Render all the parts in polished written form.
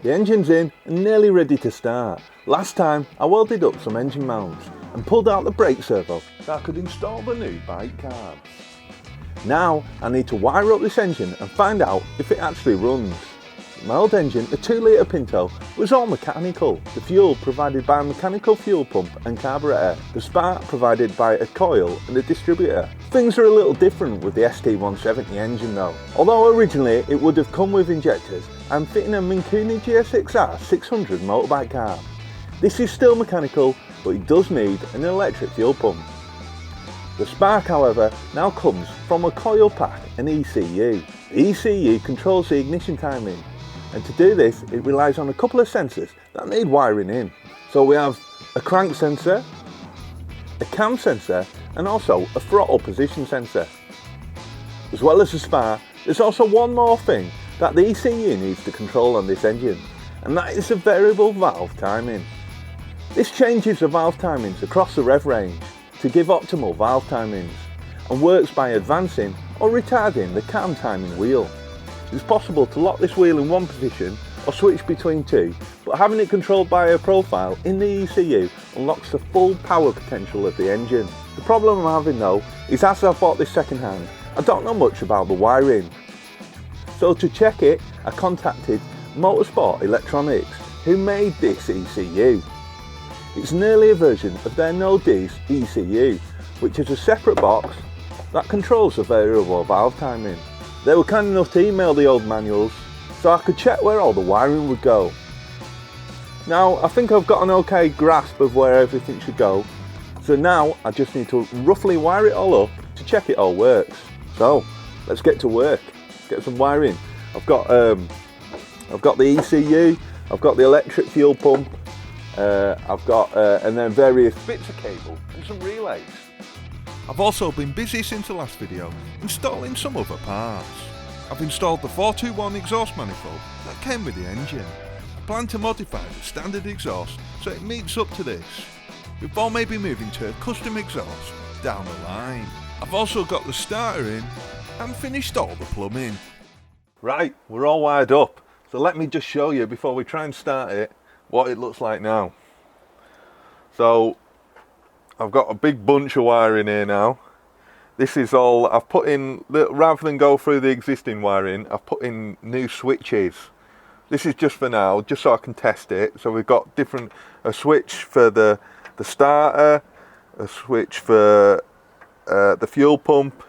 The engine's in and nearly ready to start. Last time I welded up some engine mounts and pulled out the brake servo so I could install the new bike carbs. Now I need to wire up this engine and find out if it actually runs. My old engine, a 2 litre Pinto, was all mechanical. The fuel provided by a mechanical fuel pump and carburetor. The spark provided by a coil and a distributor. Things are a little different with the ST170 engine though. Although originally it would have come with injectors, I'm fitting a Minkuni GSXR 600 motorbike carb. This is still mechanical, but it does need an electric fuel pump. The spark, however, now comes from a coil pack and ECU. The ECU controls the ignition timing, and to do this it relies on a couple of sensors that need wiring in. So we have a crank sensor, a cam sensor, and also a throttle position sensor. As well as the spark, there's also one more thing that the ECU needs to control on this engine, and that is the variable valve timing. This changes the valve timings across the rev range to give optimal valve timings, and works by advancing or retarding the cam timing wheel. It's possible to lock this wheel in one position or switch between two, but having it controlled by a profile in the ECU unlocks the full power potential of the engine. The problem I'm having though is, as I've bought this second hand, I don't know much about the wiring. So to check it, I contacted Motorsport Electronics, who made this ECU. It's an earlier version of their NODIZ ECU, which is a separate box that controls the variable valve timing. They were kind enough to email the old manuals so I could check where all the wiring would go. Now I think I've got an okay grasp of where everything should go, so now I just need to roughly wire it all up to check it all works. So let's get to work, get some wiring. I've got the ECU, I've got the electric fuel pump, I've got and then various bits of cable and some relays. I've also been busy since the last video installing some other parts. I've installed the 421 exhaust manifold that came with the engine. I plan to modify the standard exhaust so it meets up to this, before maybe moving to a custom exhaust down the line. I've also got the starter in and finished all the plumbing. Right, we're all wired up, so let me just show you before we try and start it what it looks like now. So I've got a big bunch of wiring here now. This is all I've put in, rather than go through the existing wiring, I've put in new switches. This is just for now, just so I can test it. So we've got a switch for the starter, a switch for the fuel pump,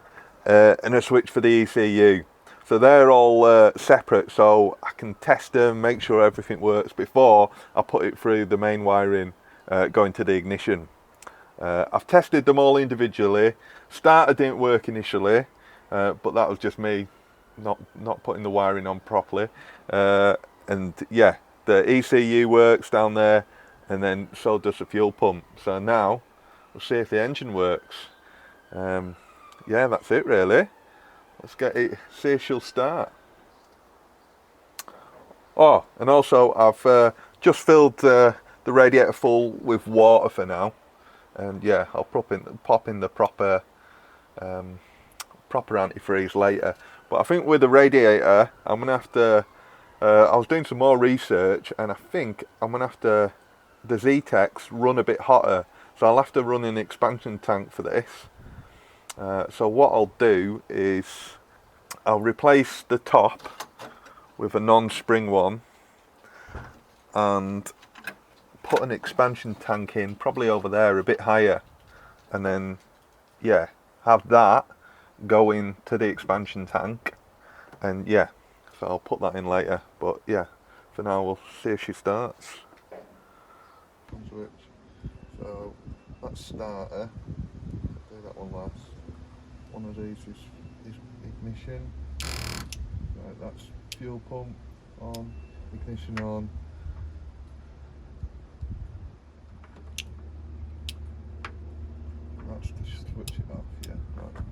and a switch for the ECU. So they're all separate, so I can test them, make sure everything works before I put it through the main wiring going to the ignition. I've tested them all individually. Starter didn't work initially, but that was just me not putting the wiring on properly. And yeah, the ECU works down there, and then so does the fuel pump. So now we'll see if the engine works. Yeah, that's it really. Let's get it, see if she'll start. Oh, and also I've just filled the radiator full with water for now. And yeah, I'll pop in the proper antifreeze later. But I think with the radiator, I'm gonna have to. I was doing some more research, and I think I'm gonna have to. The Z-Techs run a bit hotter, so I'll have to run an expansion tank for this. So what I'll do is I'll replace the top with a non-spring one, and put an expansion tank in, probably over there a bit higher, and then yeah, have that go into the expansion tank, and yeah, so I'll put that in later. But yeah, for now we'll see if she starts. Switch. So that's starter, do that one last. One of these is ignition. Right, that's fuel pump on, ignition on. That's to switch it off, yeah, right.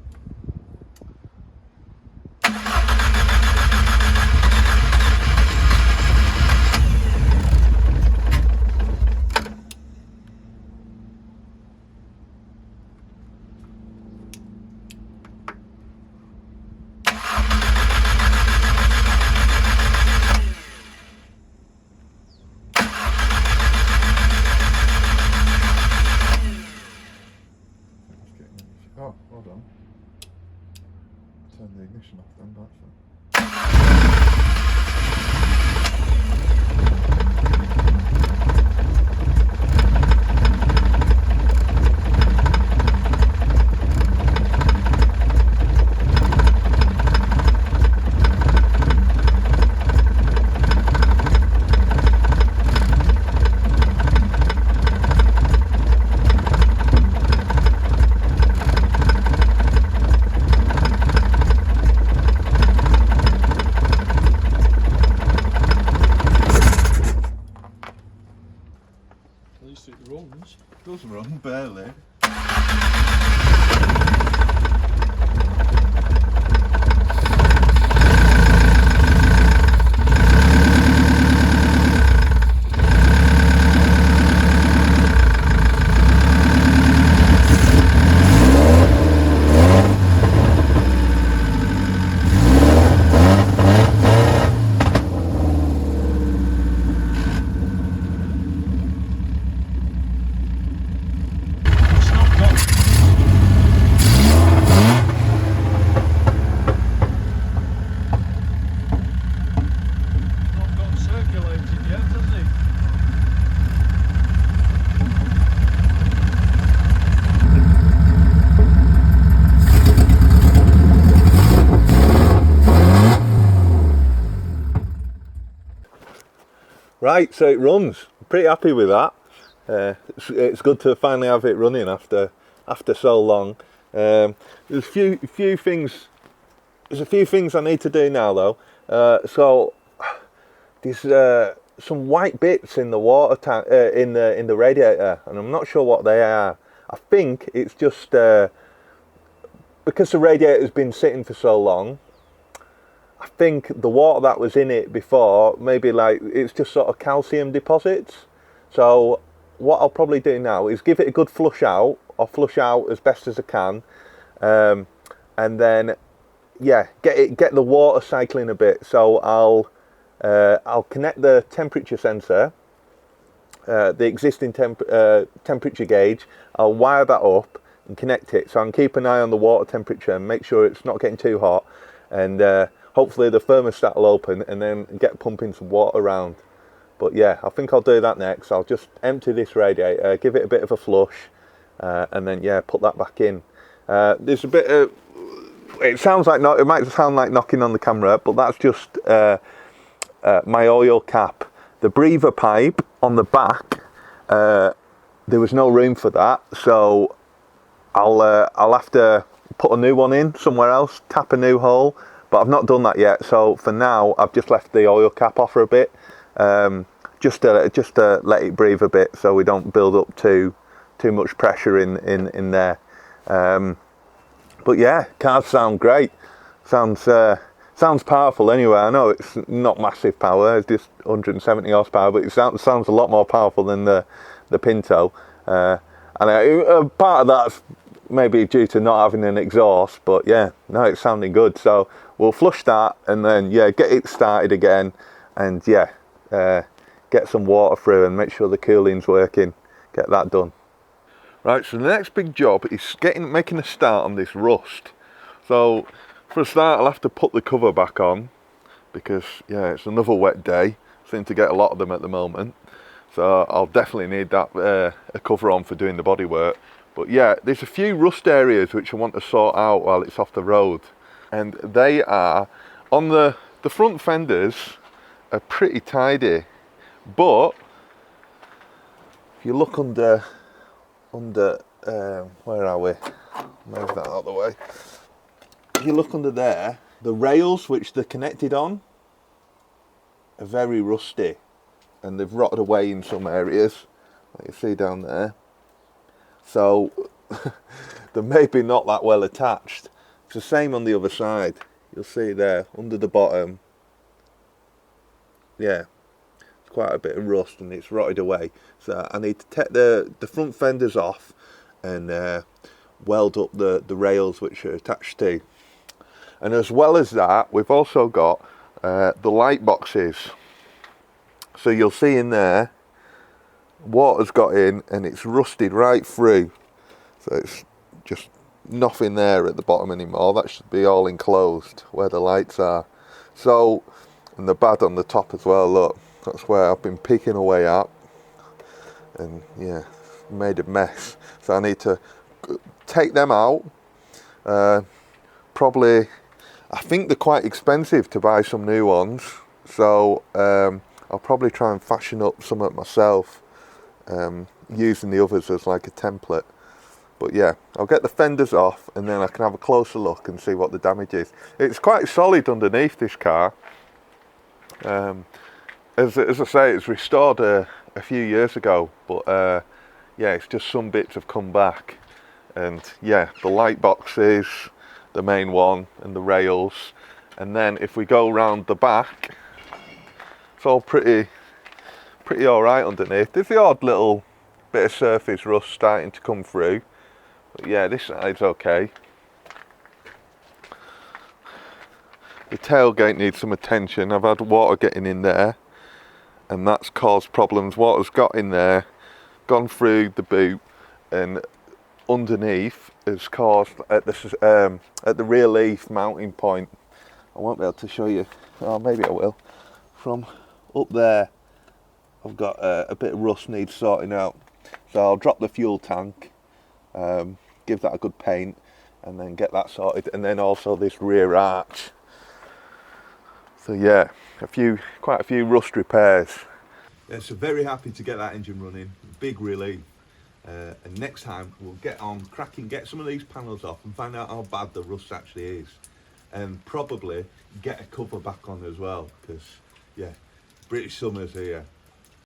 At least it runs. It does run, barely. Right, so it runs. I'm pretty happy with that. It's good to finally have it running after so long. There's a few things. There's a few things I need to do now though. So there's some white bits in the water tank, in the radiator, and I'm not sure what they are. I think it's just because the radiator's been sitting for so long. I think the water that was in it before, maybe like it's just sort of calcium deposits. So what I'll probably do now is give it a good flush out. I'll flush out as best as I can, and then yeah, get the water cycling a bit. So I'll connect the temperature sensor, the existing temperature gauge. I'll wire that up and connect it, so I can keep an eye on the water temperature and make sure it's not getting too hot, and hopefully the thermostat will open and then get pumping some water around. But yeah, I think I'll do that next. I'll just empty this radiator, give it a bit of a flush, and then yeah, put that back in. There's a bit of, it might sound like knocking on the camera, but that's just my oil cap. The breather pipe on the back, there was no room for that, so I'll have to put a new one in somewhere else, tap a new hole. But I've not done that yet, so for now I've just left the oil cap off for a bit, just to let it breathe a bit, so we don't build up too much pressure in there. But yeah, cars sound great. Sounds powerful anyway. I know it's not massive power; it's just 170 horsepower, but it sounds a lot more powerful than the Pinto. And part of that's maybe due to not having an exhaust, but yeah, no, it's sounding good. So we'll flush that and then yeah, get it started again, and yeah, get some water through and make sure the cooling's working. Get that done. Right, so the next big job is making a start on this rust. So for a start, I'll have to put the cover back on because yeah, it's another wet day. Seem to get a lot of them at the moment, so I'll definitely need that a cover on for doing the bodywork. But yeah, there's a few rust areas which I want to sort out while it's off the road, and they are on the front fenders are pretty tidy, but if you look under where are we? Move that out of the way. If you look under there, the rails which they're connected on are very rusty, and they've rotted away in some areas, like you see down there. So they're maybe not that well attached. It's the same on the other side. You'll see there under the bottom. Yeah, it's quite a bit of rust and it's rotted away. So I need to take the front fenders off and weld up the rails which are attached to. And as well as that, we've also got the light boxes. So you'll see in there, water's got in and it's rusted right through. So it's just nothing there at the bottom anymore. That should be all enclosed where the lights are. So, and the bad on the top as well, look, that's where I've been picking away at, and yeah, made a mess. So I need to take them out. Probably, I think they're quite expensive to buy some new ones, so I'll probably try and fashion up some of it myself, using the others as like a template. But yeah, I'll get the fenders off and then I can have a closer look and see what the damage is. It's quite solid underneath, this car. As I say, it's restored a few years ago, but yeah, it's just some bits have come back. And yeah, the light boxes, the main one, and the rails. And then if we go round the back, it's all pretty alright underneath. There's the odd little bit of surface rust starting to come through. But yeah, this side's okay. The tailgate needs some attention. I've had water getting in there, and that's caused problems. Water's got in there, gone through the boot, and underneath has caused at the rear leaf mounting point. I won't be able to show you. Oh, maybe I will. From up there, I've got a bit of rust needs sorting out. So I'll drop the fuel tank, give that a good paint, and then get that sorted. And then also this rear arch. So yeah, quite a few rust repairs. Yeah, so very happy to get that engine running. Big relief. And next time we'll get on cracking, get some of these panels off and find out how bad the rust actually is. And probably get a cover back on as well, because yeah, British summer's here.